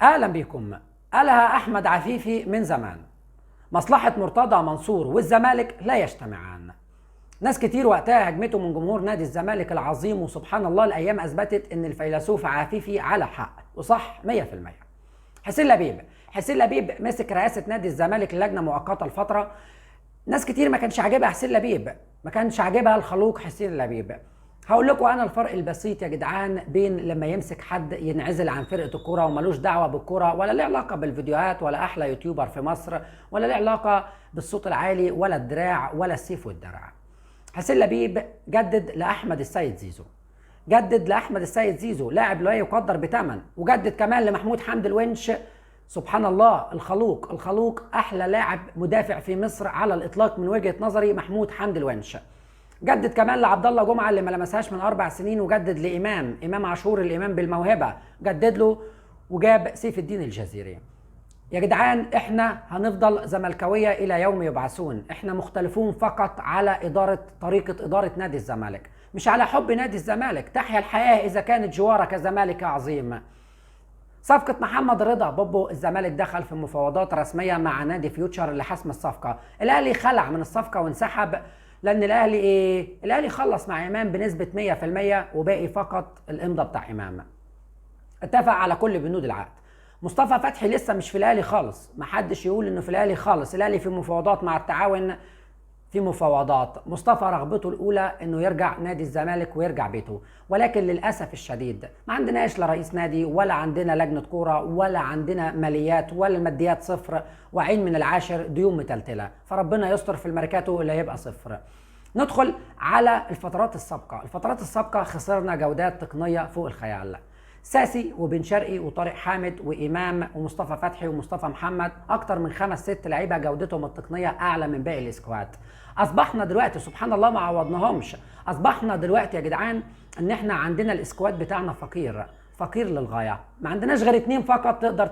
اهلا بكم. قالها احمد عفيفي من زمان: مصلحة مرتضى منصور والزمالك لا يجتمعان. ناس كتير وقتها هجمته من جمهور نادي الزمالك العظيم، وسبحان الله الايام اثبتت ان الفيلسوف عفيفي على حق وصح 100%. حسين لبيب مسك رئاسة نادي الزمالك للجنة مؤقتة لفترة. ناس كتير ما كانش عاجبها حسين لبيب، ما كانش عاجبها الخلوق حسين لبيب. هقول لكم انا الفرق البسيط يا جدعان بين لما يمسك حد ينعزل عن فرقه الكوره ومالوش دعوه بالكوره، ولا له علاقه بالفيديوهات، ولا احلى يوتيوبر في مصر، ولا له علاقه بالصوت العالي، ولا الدراع، ولا السيف والدرع. حسين لبيب جدد لاحمد السيد زيزو، لاعب لا يقدر بثمن، وجدد كمان لمحمود حمدي الونش. سبحان الله، الخلوق احلى لاعب مدافع في مصر على الاطلاق من وجهه نظري محمود حمدي الونش. جدد كمان لعبد الله جمعه اللي ما لمسهاش من 4 سنين، وجدد لامام عاشور الامام بالموهبه، جدد له وجاب سيف الدين الجزيري. يا جدعان احنا هنفضل زملكاويه الى يوم يبعثون، احنا مختلفون فقط على طريقه اداره نادي الزمالك، مش على حب نادي الزمالك. تحيا الحياه اذا كانت جوارك زمالك عظيم. صفقة محمد رضا بوبو، الزمالك دخل في مفاوضات رسمية مع نادي فيوتشر لحسم الصفقة. الأهلي خلع من الصفقة وانسحب، لأن الأهلي خلص مع إمام بنسبة 100%، وباقي فقط الإمضاء بتاع إمام. اتفق على كل بنود العقد. مصطفى فتحي لسه مش في الأهلي خالص، محدش يقول إنه في الأهلي خالص، الأهلي في مفاوضات مع التعاون، في مفاوضات. مصطفى رغبته الاولى انه يرجع نادي الزمالك ويرجع بيته، ولكن للاسف الشديد ما عندناش لا رئيس نادي، ولا عندنا لجنه كوره، ولا عندنا ماليات، ولا الماديات صفر، وعين من العاشر ديون متلتله، فربنا يستر في الميركاتو اللي هيبقى صفر. ندخل على الفترات السابقه خسرنا جودات تقنيه فوق الخيال. ساسي وبن شرقي وطارق حامد وامام ومصطفى فتحي ومصطفى محمد، اكتر من 5-6 لعيبه جودتهم التقنيه اعلى من باقي الاسكواد. اصبحنا دلوقتي سبحان الله ما عوضناهمش، اصبحنا دلوقتي يا جدعان ان احنا عندنا الاسكواد بتاعنا فقير للغايه، ما عندناش غير 2 فقط تقدر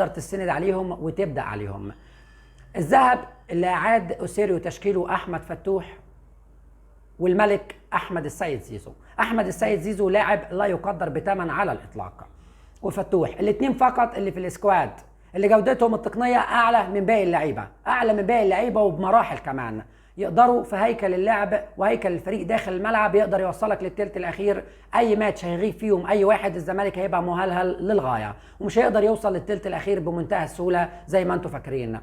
تستند عليهم وتبدا عليهم. الذهب اللي اعاد اوسيريو تشكيله احمد فتوح، والملك احمد السيد زيزو لاعب لا يقدر بثمن على الاطلاق، وفتوح، الاثنين فقط اللي في الاسكواد اللي جودتهم التقنيه اعلى من باقي اللعيبه وبمراحل كمان، يقدروا في هيكل اللعب وهيكل الفريق داخل الملعب يقدر يوصلك للثلث الاخير. اي ماتش هيغيب فيهم اي واحد الزمالك هيبقى مهلهل للغايه، ومش هيقدر يوصل للثلث الاخير بمنتهى السهوله زي ما انتم فاكرين.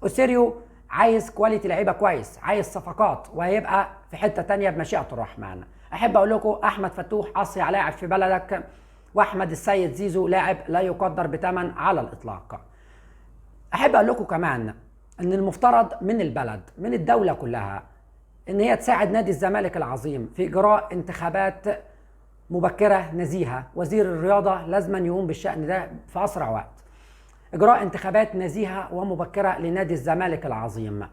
اوسيريو عايز كواليتي لعيبه كويس، عايز صفقات، وهيبقى في حته تانية بمشيئه الرحمن. احب اقول لكم احمد فتوح اصيع لاعب في بلدك، واحمد السيد زيزو لاعب لا يقدر بثمن على الاطلاق. احب اقول لكم كمان ان المفترض من البلد، من الدوله كلها، ان هي تساعد نادي الزمالك العظيم في اجراء انتخابات مبكره نزيهه. وزير الرياضه لازم يقوم بالشان ده في اسرع وقت، اجراء انتخابات نزيهه ومبكره لنادي الزمالك العظيم.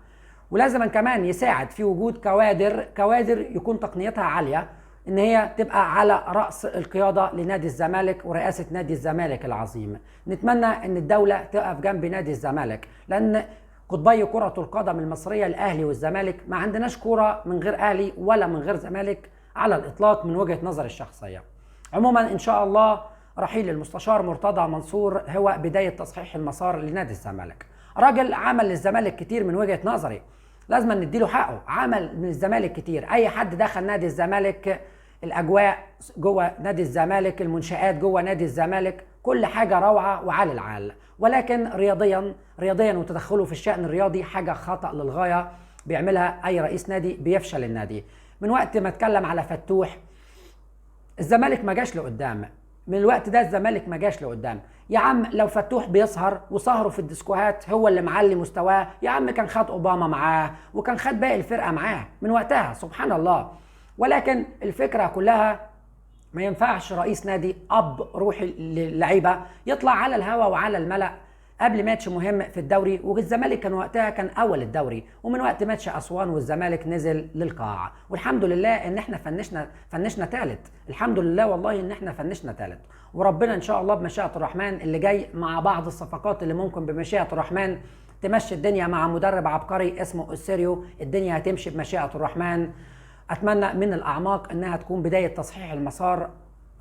ولازم كمان يساعد في وجود كوادر يكون تقنيتها عاليه، ان هي تبقى على راس القياده لنادي الزمالك ورئاسه نادي الزمالك العظيم. نتمنى ان الدوله تقف جنب نادي الزمالك، لان قطبي كره القدم المصريه الاهلي والزمالك، ما عندناش كوره من غير اهلي ولا من غير زمالك على الاطلاق من وجهه نظري الشخصيه. عموما ان شاء الله رحيل المستشار مرتضى منصور هو بدايه تصحيح المسار لنادي الزمالك. راجل عمل للزمالك كتير من وجهه نظري، لازم نديله حقه، عمل من الزمالك كتير. اي حد دخل نادي الزمالك، الاجواء جوه نادي الزمالك، المنشآت جوه نادي الزمالك، كل حاجه روعه وعلى العال، ولكن رياضيا وتدخله في الشأن الرياضي حاجه خطأ للغايه بيعملها اي رئيس نادي بيفشل النادي. من وقت ما اتكلم على فتوح الزمالك ما جاش لقدام، من الوقت ده الزمالك ما جاش لقدام. يا عم لو فتوح بيسهر وسهره في الديسكوهات هو اللي معلي مستواه، يا عم كان خد اوباما معاه وكان خد باقي الفرقه معاه من وقتها سبحان الله. ولكن الفكره كلها ما ينفعش رئيس نادي اب روحي للعيبه يطلع على الهوا وعلى الملأ قبل ماتش مهم في الدوري، والزمالك كان وقتها كان اول الدوري، ومن وقت ماتش اسوان والزمالك نزل للقاع، والحمد لله ان احنا فنشنا ثالث، الحمد لله والله ان احنا فنشنا ثالث، وربنا ان شاء الله بمشيئه الرحمن اللي جاي مع بعض الصفقات اللي ممكن بمشيئه الرحمن تمشي الدنيا مع مدرب عبقري اسمه اوسيريو، الدنيا هتمشي بمشيئه الرحمن. اتمنى من الاعماق انها تكون بدايه تصحيح المسار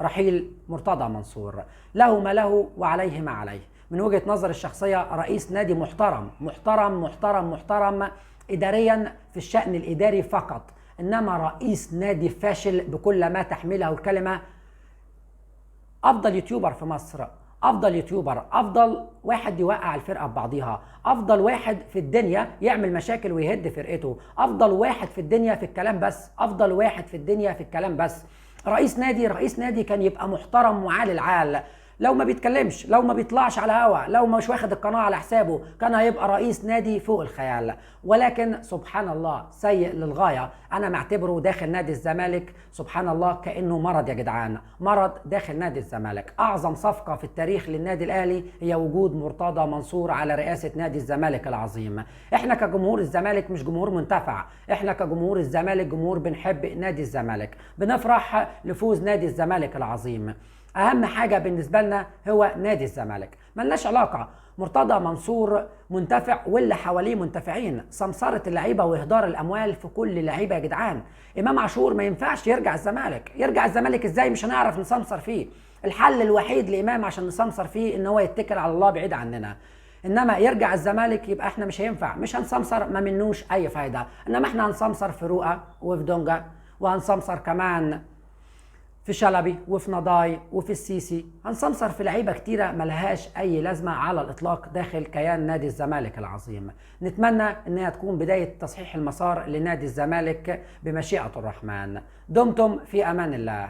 رحيل مرتضى منصور. له ما له وعليه ما عليه. من وجهة نظر الشخصية رئيس نادي محترم محترم محترم محترم إداريا في الشأن الإداري فقط، إنما رئيس نادي فاشل بكل ما تحمله الكلمة. أفضل يوتيوبر في مصر، افضل يوتيوبر، افضل واحد يوقع الفرقه ببعضيها، افضل واحد في الدنيا يعمل مشاكل ويهد فرقته، افضل واحد في الدنيا في الكلام بس، افضل واحد في الدنيا في الكلام بس. رئيس نادي كان يبقى محترم وعالي العال، لو ما بيتكلمش، لو ما بيطلعش على هوا، لو مش واخد القناه على حسابه، كان هيبقى رئيس نادي فوق الخيال. ولكن سبحان الله سيء للغايه. انا معتبره داخل نادي الزمالك سبحان الله كانه مرض يا جدعان، مرض داخل نادي الزمالك. اعظم صفقه في التاريخ للنادي الاهلي هي وجود مرتضى منصور على رئاسه نادي الزمالك العظيم. احنا كجمهور الزمالك مش جمهور منتفع، احنا كجمهور الزمالك جمهور بنحب نادي الزمالك، بنفرح لفوز نادي الزمالك العظيم. اهم حاجه بالنسبه لنا هو نادي الزمالك، ملناش علاقه. مرتضى منصور منتفع واللي حواليه منتفعين، سمسره اللعيبه واهدار الاموال في كل اللعيبه يا جدعان. امام عاشور ما ينفعش يرجع الزمالك، يرجع الزمالك ازاي؟ مش هنعرف نسمسر فيه. الحل الوحيد لامام عشان نسمسر فيه ان هو يتكل على الله بعيد عننا، انما يرجع الزمالك يبقى احنا مش هينفع، مش هنسمسر، ما منوش اي فايده. انما احنا هنسمسر في رؤى وفي دونجا، وهنسمسر كمان في شلبي وفي نضاي وفي السيسي، هنسمسر في لعيبه كتيره ملهاش اي لازمه على الاطلاق داخل كيان نادي الزمالك العظيم. نتمنى انها تكون بدايه تصحيح المسار لنادي الزمالك بمشيئه الرحمن. دمتم في امان الله.